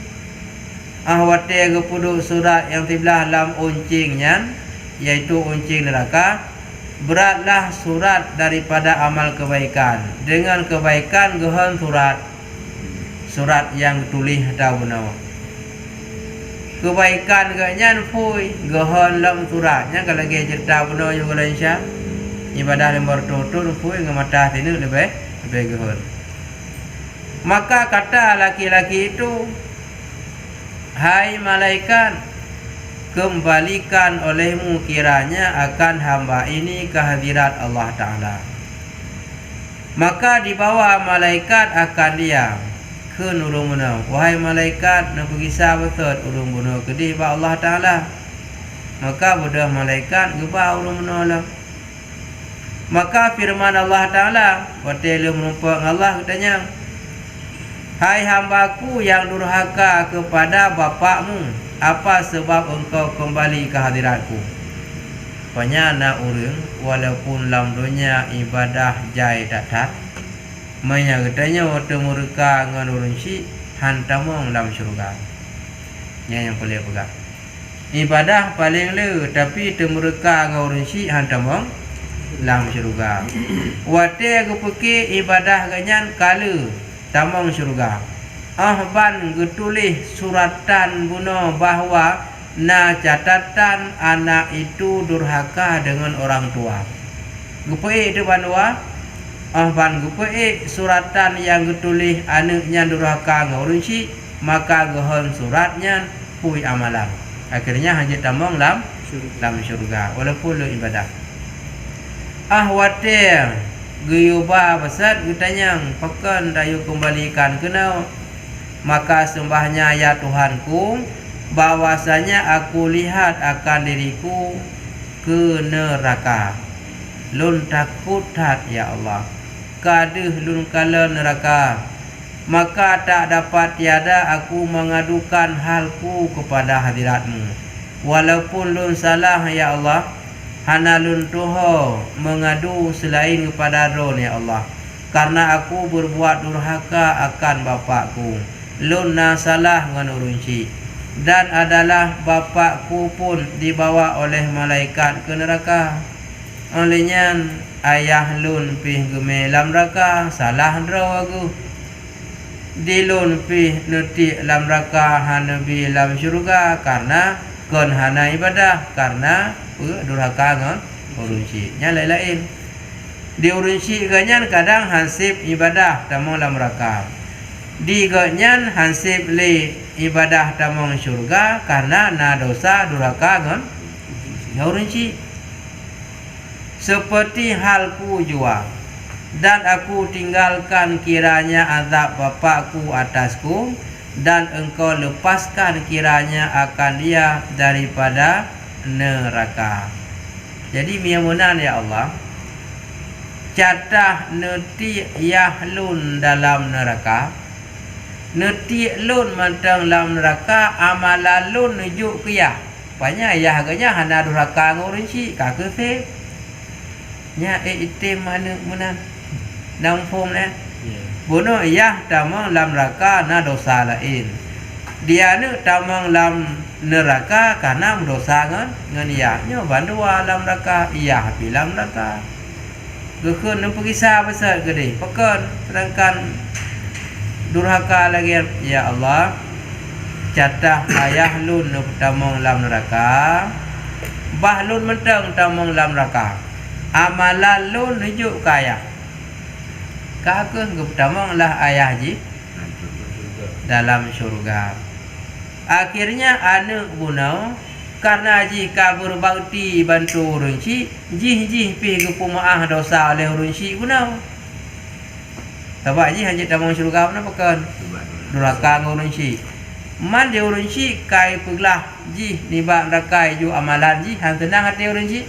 ahwate gepuduk surat yang tibelah lam uncingnya yaitu uncing neraka beratlah surat daripada amal kebaikan. Dengan kebaikan gehan surat yang tulis daunau. Kebaikan ganyan pui gehan lam suratnya kalau lagi cerita benar juga insya ibadah lembar tutur pui ngemata sini lebih gehan. Maka kata laki-laki itu hai malaikat, kembalikan olehmu kiranya akan hamba ini ke hadirat Allah Ta'ala. Maka dibawa malaikat akan dia ke urung bunuh. Wahai malaikat, nak pergi sahabat urung bunuh kedih ba Allah Ta'ala. Maka budak malaikat gebah urung bunuh lah. Maka firman Allah Ta'ala, Watailah merupakan Allah katanya, hai hambaku yang durhaka kepada bapakmu, apa sebab engkau kembali ke hadiratku? Pokoknya nak orang walaupun dalam dunia ibadah jai datat, maya katanya waktu mereka dengan orang si hantamong dalam syurga. Yang boleh pegang. Ibadah paling le, tapi mereka dengan orang si hantamong dalam syurga. Wate aku pergi ibadah ganyan kala tamang syurga. Ahban getulih suratan buno bahawa na catatan anak itu durhaka dengan orang tua. Gupei itu banua. Ahban gupei suratan yang getulih anaknya durhaka dengan orang si, maka gehon suratnya pui amalan. Akhirnya hanya tamang dalam syurga walaupun le ibadah. Watir guyuba besar katanya, pakan dayu kembalikan kenau. Maka sembahnya ya Tuhanku, bahwasanya aku lihat akan diriku ke neraka. Lun takut hat ya Allah, kaduh lun kala neraka. Maka tak dapat tiada aku mengadukan halku kepada hadiratmu. Walaupun lun salah ya Allah, hana lun tuho mengadu selain kepada Ron ya Allah, karena aku berbuat durhaka akan bapakku. Lun na salah dengan urunci, dan adalah bapakku pun dibawa oleh malaikat ke neraka. Olehnya ayah lun pih geme lam neraka, salah draw aku. Di lun pih nuti lam neraka hana bi lam syurga, karena kon hana ibadah, karena durhaka dengan urunci. Nya lain-lain. Di urunci ganyan kadang hansip ibadah tamong lam neraka. Di ganyan hansip le ibadah tamong syurga, karena na dosa durhaka dengan urunci. Seperti halku jua, dan aku tinggalkan kiranya azab bapakku atasku, dan engkau lepaskan kiranya akan dia daripada neraka. Jadi miyamunan ya Allah, catah neti yahlun dalam neraka, neti lun mantang dalam neraka, amalalun nujuk kiyah. Banyak ya harganya hana durhaka ngurinci kakek se. Nya itim mana munan dalam form ni. Bunuh ya tamang dalam neraka na dosa lain. Dia ni tamang dalam neraka karena berdosa dengan ia. Nya bandua dalam neraka, ia hapi dalam neraka. Gekun nan perisa besar gede. Pekan sedangkan durhaka lagi ya Allah. Catah ayah lun tamang dalam neraka. Bah lun mentang tamang dalam neraka. Amalan lun nujuk kaya. Kakek pertama lah ayah ji dalam syurga. Akhirnya anak bunau karena jika berbakti bantu runci, jih pi ke pumaah dosa oleh runci bunau. Sebab ji hanya dalam syurga mana pekan durhaka runci. Man dia runci kai peglah ji nibak rakai ju amalan ji han tenang hati runci.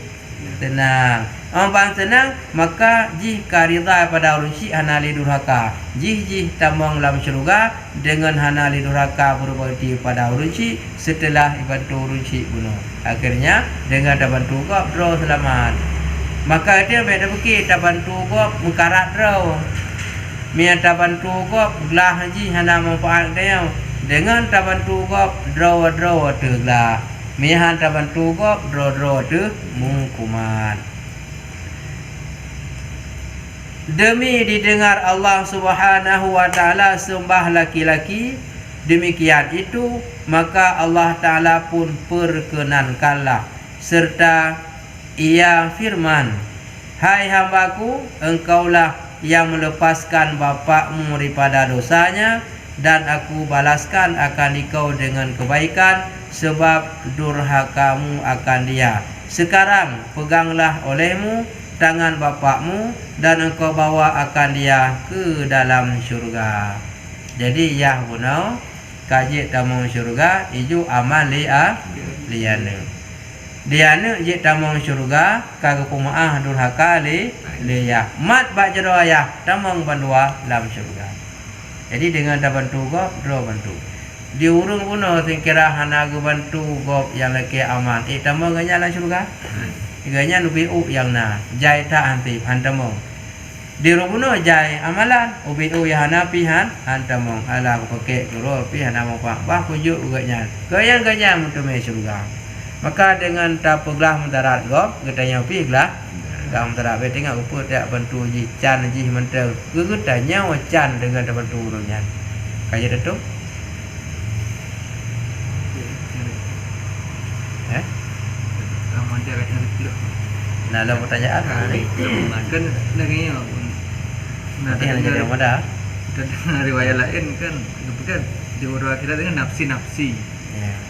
Tenang. Bang tenang, maka jih karida pada urunci hanali durhaka. Jih tamang dalam syurga dengan hanali durhaka berbakti pada urunci setelah ibantu urunci bunuh. Akhirnya dengan tabantu kop draw selamat. Maka dia beda pergi tabantu kop mengkarat draw. Mia tabantu kop gelah jih hana manfaat dia. Dengan tabantu kop draw teglah. Mia tabantu kop draw te mungkuman. Demi didengar Allah Subhanahu wa taala sembah laki-laki, demikian itu maka Allah taala pun perkenankanlah serta ia firman, hai hambaku, engkaulah yang melepaskan bapakmu daripada dosanya dan aku balaskan akan engkau dengan kebaikan sebab durhakamu akan dia. Sekarang peganglah olehmu tangan bapakmu dan engkau bawa akan dia ke dalam syurga. Jadi yah punau kaji tamong syurga iju amal liana. Diana je tamong syurga kagak kumaah durhaka liya. Mat bak jero ayah tamong bandua dalam syurga. Jadi dengan dah bantu gop, draw bantu. Di urung puno singkira hana gu bantu gop yang laki aman. Tamong ganya dalam syurga. Ganya nubi yang na jai tak anti hantamong. Di rubuno jai amalan ubu yang hana pihan hantamong ala ku pakai guru pihan among pak bah kujuk ganya. Gaya mutume syurga. Maka dengan tapuglah mendarat gop gedanya piglah gam tera beting aku put tak bantu ji can ji mentel gugut tanya can dengan bantu urunnya kaya itu aman dia kata itu nah lo pertanyaan ni kan lagi nah jadi mana dan riwayat lain kan di urut akhirat dengan nafsi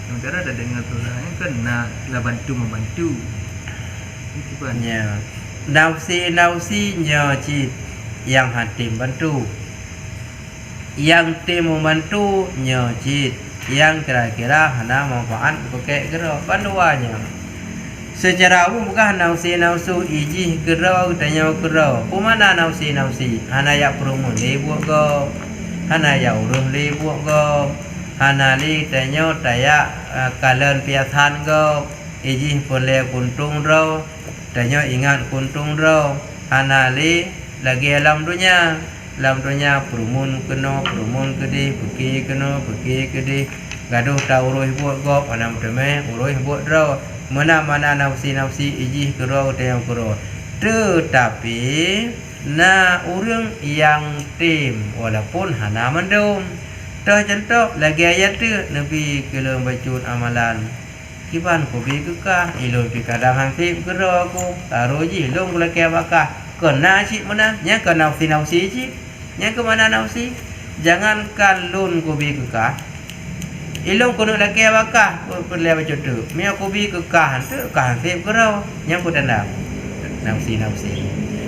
sementara ada dengan tulangnya kan nak bantu membantu itu kan nafsi nyocit yang hati bantu, yang tim membantu nyocit, yang kira-kira hana manfaat pakai gero banduanya. Secara umum bukan nafsi iji gero tanya gero. Kumana nafsi hana ya perumun libuak go, hana ya uruh libuak go, hana li tanya taya kalian piatan go, iji boleh kuntung ro. Tanya ingat kuntung roh anali lagi alam dunia perumun kedi pergi kedi gaduh tau uruh buat gop anam teme uruh buat roh mana nafsi iji kero tayang kero tetapi na urang yang tim walaupun hana mendum contoh lagi ayat tu Nabi kalau baca amalan kiban ko bi ka ilon pi kadang hansip gero aku taruh ji long kula ke bakah kena si mana nya ke nafsi ji nya ke mana nafsi jangankan lun ko bi ka ilong ko nak ke bakah perle baca tu mi aku bi ka hantu ka hansip gero nya ko tanda nafsi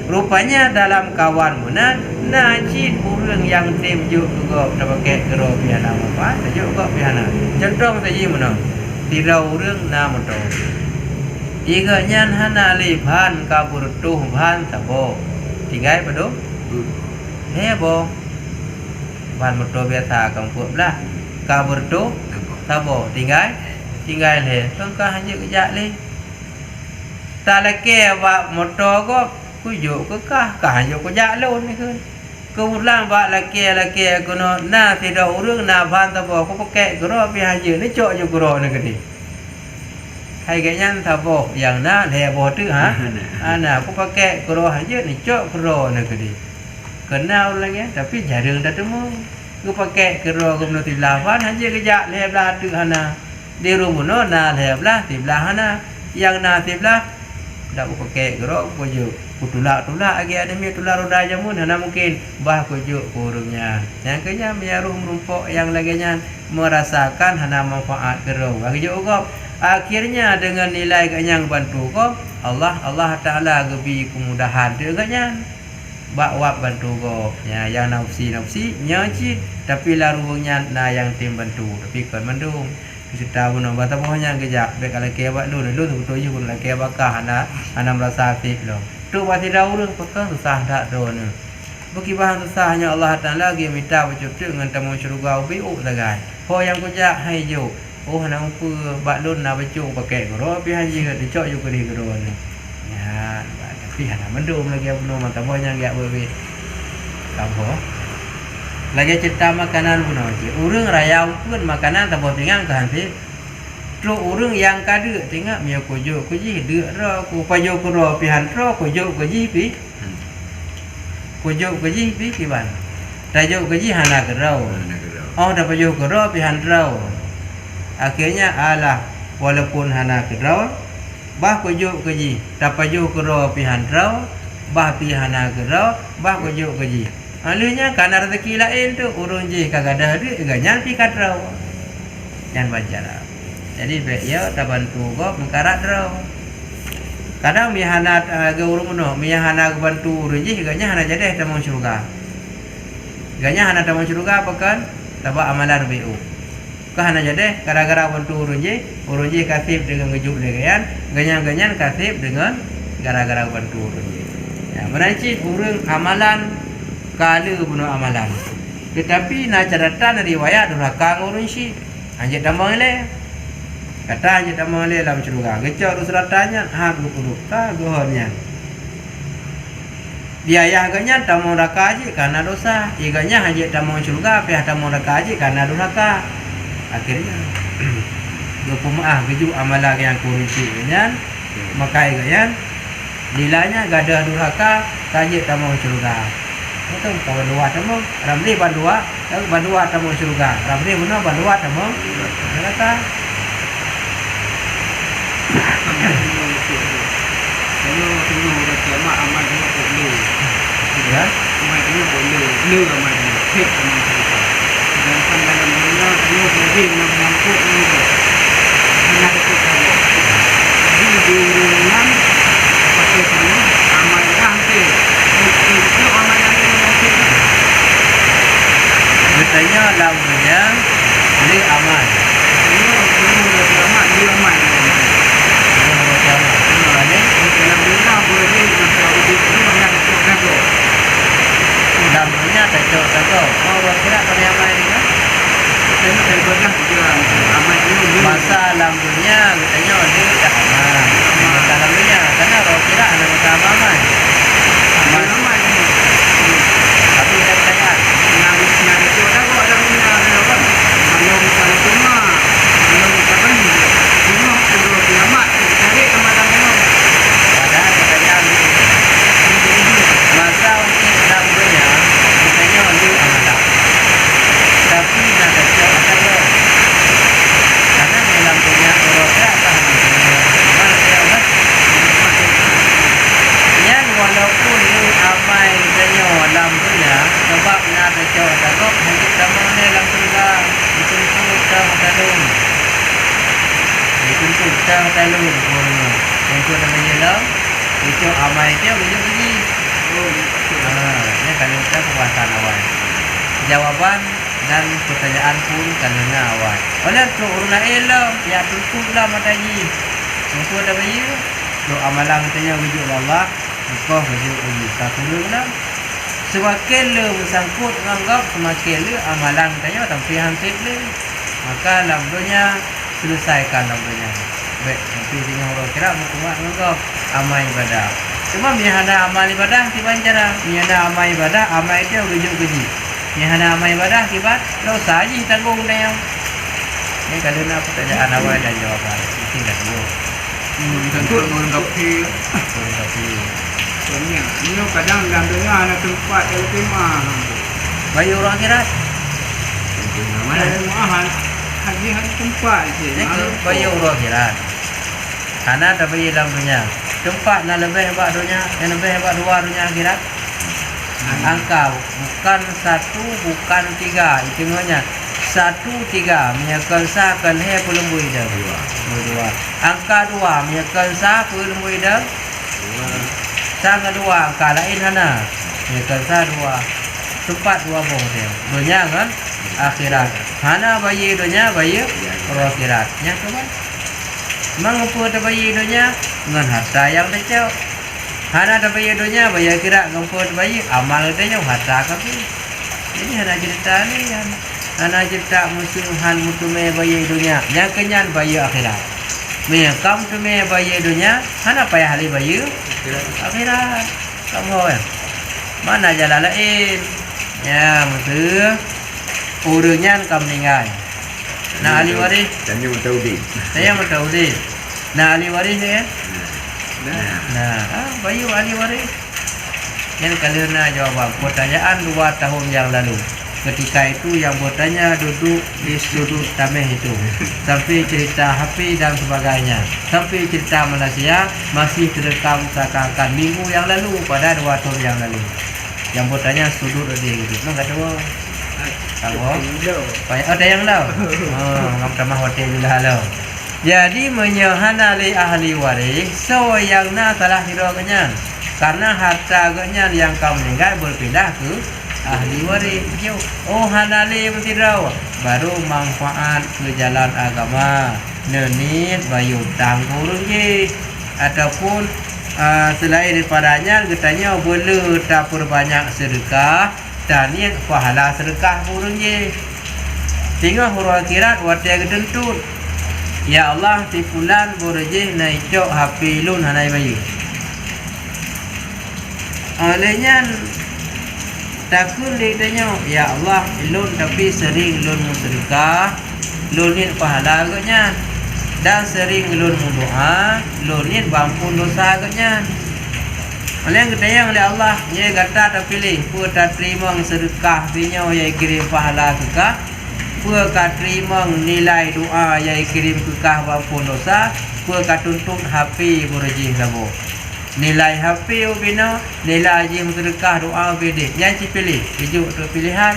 rupanya dalam kawan mana najid urang yang tim juk go tak pakai gero piana apa juk go piana contoh saja mana tirau urang na moto iga nyan hana li bhan kabur tuh bhan tabo tinggai padu hebo bhan moto biasa kampung lah kabur tuh tabo tinggai le tangka hanya kejak le tak leke wa moto go kujuk ke kah hanya kejak lon ni kan kemudian bak laki kuno na tidak urang na ban tabo ko pakai gero pi haji ni cok je gero ni gede hai ganya tabo yang na lebo tu ha ana ko pakai gero haji ni cok gero ni gede kenal lagi tapi jarang dah temu ko pakai gero ko no tilawan haji kejak leblah tu ana di rumuno na leblah tiblah ana yang na tiblah dak ko pakai gero ko je tulak lagi ada mi tulak roda jamun hana mungkin bah kujuk kurungnya yang kenya menyaruh merumpok yang laginya merasakan hana manfaat gerau bagi juga akhirnya dengan nilai kenyang bantu ko Allah Taala gebi kemudahan dengannya bak bantu ko ya yang nafsi nyaci tapi larungnya na yang tim bantu tapi kan mendung kita pun bata bohnya gejak bek ala ke ba lu tu ju pun la ke bakah ana merasa aktif lo tu pasti dah urang pekan susah tak do ni bagi bahan susahnya Allah Taala lagi minta baca dengan tamu syurga ubi lagai ho yang kujak hai jo hana upu bak lun na baca pakai goro pi haji ke dicok ju ke di goro ni ya tapi hana mendum lagi abno mata bohnya gak bebi kamu lagi cerita makanan pun aja urang raya pun makanan tak boleh tinggal ke hanti tro urang yang kada tengok mia kujuk kuji de ro ku pajo ku ro pihan ro kujuk kuji pi kiban tajo kuji hana ke ro dah pajo ku ro pihan ro akhirnya alah walaupun hana ke ro bah kujuk kuji tak pajo ku ro pihan ro bah pi hana ke ro bah kujuk kuji Alunya karena rezeki lain tu urung je kagada duit ganyan pi kadrau. Yan bacara. Jadi baik ya ta bantu go mengkarat draw. Kadang mihana ga urung no, mihana bantu urung je ganyan hana jadi ta mau syurga. Ganyan hana ta mau syurga apakan? Taba amalan BU. Kah hana jadi gara-gara bantu urung je kasib dengan ngejuk dengan ganyan kasib dengan gara-gara bantu urung je. Ya, menancit urung amalan kala bunuh amalan. Tetapi na caratan riwayat durhaka ngurun si anjat damang le. Kata anjat damang le dalam curga. Gecok suratanya ha guru ka gohornya. Dia ayah agaknya tamang raka aja karena dosa. Iganya anjat damang curga pihak tamang raka aja karena durhaka. Akhirnya gopuma geju amalan yang kurun si nya maka iganya nilainya gadah durhaka anjat damang curga. Itu kawan dua temu, ramli bandua temu surga. Ramli mana bandua temu neraka. Kalau tunggu kiamat amal dia boleh. Ya, Amal dia boleh. Lu amal dia. Hit amal dia. Dan dalam dunia dia boleh mampu ni. Anak itu kalau di dunia pakai sana amal yang tu. Itu amal yang bertanya lawannya li amal. Dalamnya cocok cocok. Mau kira pada amal ini kan? Masa lampunya bertanya ada tak amal. Masa lampunya karena kalau kira ada masa amal. Tapi saya bertanya. Masa untuk lampunya bertanya ada amal. Tapi nak cocok atau karena dalam dunia Eropa tak yang walaupun lu amai tanya dalam dunia sebab nak cocok takut hanya sama dalam surga itu tak talung itu tak talung untuk namanya lah itu amai dia ujung lagi ini kalau kita kuasa awal jawaban dan pertanyaan pun kerana awal. Oleh tu uruna elok ya tutuplah mataji. Untuk ada bayi tu amalan tanya wujud Allah, engkau wujud uji. Sakuruna semakin le bersangkut menganggap semakin le amalan tanya tapi hampir le. Maka lampunya selesaikan lampunya. Baik, nanti dengan orang kira buat menganggap amal ibadah. Cuma mihana amal ibadah di banjara, mihana amal ibadah amal itu wujud uji. Ni hana amal ibadah akibat dosa je tanggung dia. Ni kalau nak pertanyaan awal dan jawapan. Mesti dah tahu. Tentu melengkapi. Soalnya, ini kadang dalam dunia ada tempat yang terima. Bayi orang akhirat. Mana mahal. Haji tempat je. Bayi orang akhirat. Karena ada bayi dalam dunia. Tempat nak lebih hebat dunia, yang lebih hebat dua dunia akhirat. Angka bukan satu, bukan tiga. Hitungannya 1, 3 menyakan sah kan he belum boleh dah. Dua. Angka 2 menyakan sah belum boleh dah. Sang kedua angka lain hana. Menyakan sah 2. Tepat 2 boh dia. Dunia kan akhirat. Hana bayi dunia bayi akhirat. Yang kedua. Mengapa ada bayi dunia dengan harta yang kecil. Hana ada bayi dunia, bayi akhirat ngumpul bayi amal dia harta kaki. Jadi hana cerita ni yang hana cerita musuhan mutume bayi dunia, yang kenyan bayi akhirat. Mekam tume bayi dunia, hana payah hali bayi akhirat. Kamu ya. Mana jalan lain? Ya, musuh urunyan kam meninggal. Nah ahli waris. Tanya mutaudin. Saya mutaudin. Nah ahli waris ya. Nah, bayu ahli waris. Yang kerana jawapan pertanyaan 2 tahun yang lalu. Ketika itu yang bertanya duduk di sudut tameh itu. Sampai cerita HP dan sebagainya. Sampai cerita Malaysia masih terekam seakan-akan minggu yang lalu pada 2 tahun yang lalu. Yang bertanya sudut dia gitu. Nah kata gua. Kalau Dah. ada yang lau. Ngam tamah hotel juga lau. Jadi menyahana li ahli waris so yang na telah hiroganya. Karena harta agaknya yang kau meninggal berpindah ke ahli waris. Oh hanali mentirau baru manfaat ke jalan agama. Nenit bayu tanggung je ataupun selain daripadanya katanya boleh tak perbanyak sedekah dan niat pahala sedekah pun je. Tengok huruf akhirat watia ketentut. Ya Allah ti fulan borje naik cok HP lun hanai bayu. Olehnya takun dia tanya, ya Allah lun tapi sering lun sedekah, lun ni pahala agaknya. Dan sering lun doa, lun ni bampun dosa agaknya. Oleh yang katanya oleh Allah, dia kata tak pilih, pun tak terima sedekah dia yang kirim pahala kekah. Pua ka terima nilai doa yang kirim kekah walaupun dosa, pua ka tuntut HP berjih labo. Nilai HP ubina, nilai haji sedekah doa bede. Yang dipilih, hidup tu pilihan.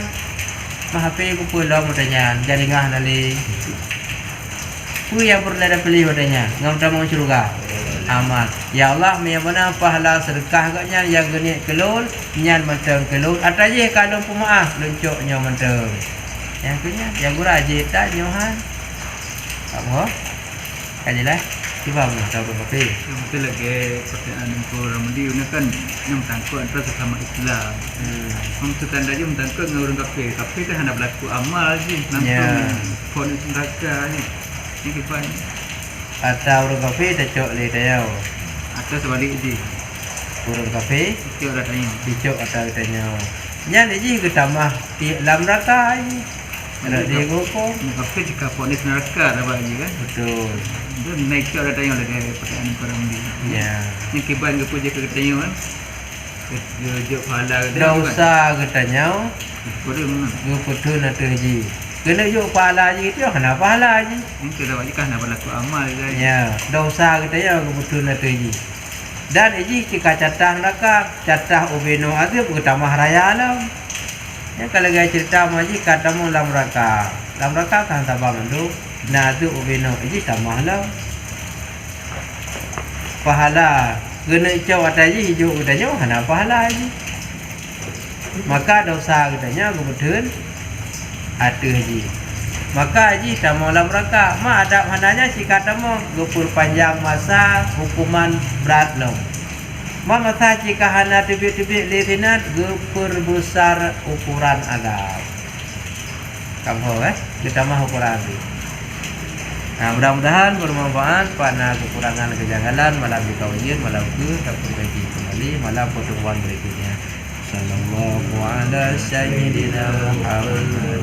Mah HP ku pula mudanya, jadi ngah nali. Pua yang berlada pilih mudanya, ngam tamang syurga. Amal. Ya Allah, mana pahala sedekah agaknya yang geni kelul, nyan menteng kelul. Ataje kalau pemaaf luncuk nyo menteng. Yang punya yang gura aje tak nyohan. Apa? Kajilah. Tiba mana tahu apa? Yang betul lagi pertanyaan yang Ramadi ini kan yang tangkut antara sesama Islam. Untuk tanda je mentangkut dengan orang kafir. Kafir kan hendak berlaku amal je. Langsung pon neraka ni. Ini kipan. Atau orang kafir tak cok le tayau. Atau sebalik je. Orang kafir Cok dah tanya. dicok atau tanya. Nya ji ke tamah di dalam neraka ni. Ada dia hukum. Kafir jika pon neraka dah bagi kan. Betul. Dia naik cok dah tanya lagi pertanyaan yang Ramadi. Ya. Ini kipan ke puja ke tanya kan. Dia pahala dia. Dosa katanya. Boleh mana? Gu putu na terji. Kena juk pahala je itu kena pahala je. Ini dah bagi kan nak berlaku amal kan. Ya, dosa katanya gu putu na terji. Dan iji jika catah neraka, catah ubeno azab ke tamah raya alam. Ya kalau gaya cerita maji katamu lam neraka. Lam neraka kan tabang tu. Nah tu ubeno iji tamah lah. Pahala kena icau ataji hijau katanya kena pahala je. Maka dosa katanya gu betul ada haji. Maka haji tak mau dalam neraka. Mak ada mananya si kata mau gupur panjang masa hukuman berat lo. Mak masa jika hana tibik-tibik lirinat gupur besar ukuran agam. Kamu kita mah ukuran ni. Nah, mudah-mudahan bermanfaat pada kekurangan kejanggalan malam di kawajian malam ke tak perbaiki kembali malam pertemuan berikutnya. Sallallahu ala sayyidina Muhammad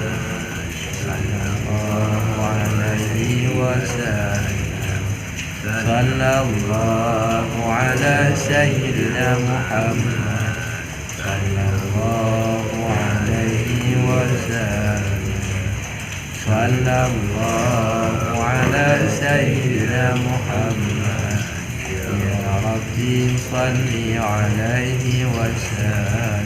sallallahu alaihi wasallam. Sallallahu ala sayyidina Muhammad sallallahu alaihi wasallam. Sallallahu ala sayyidina Muhammad. Ya Rabbi salli alaihi wasallam.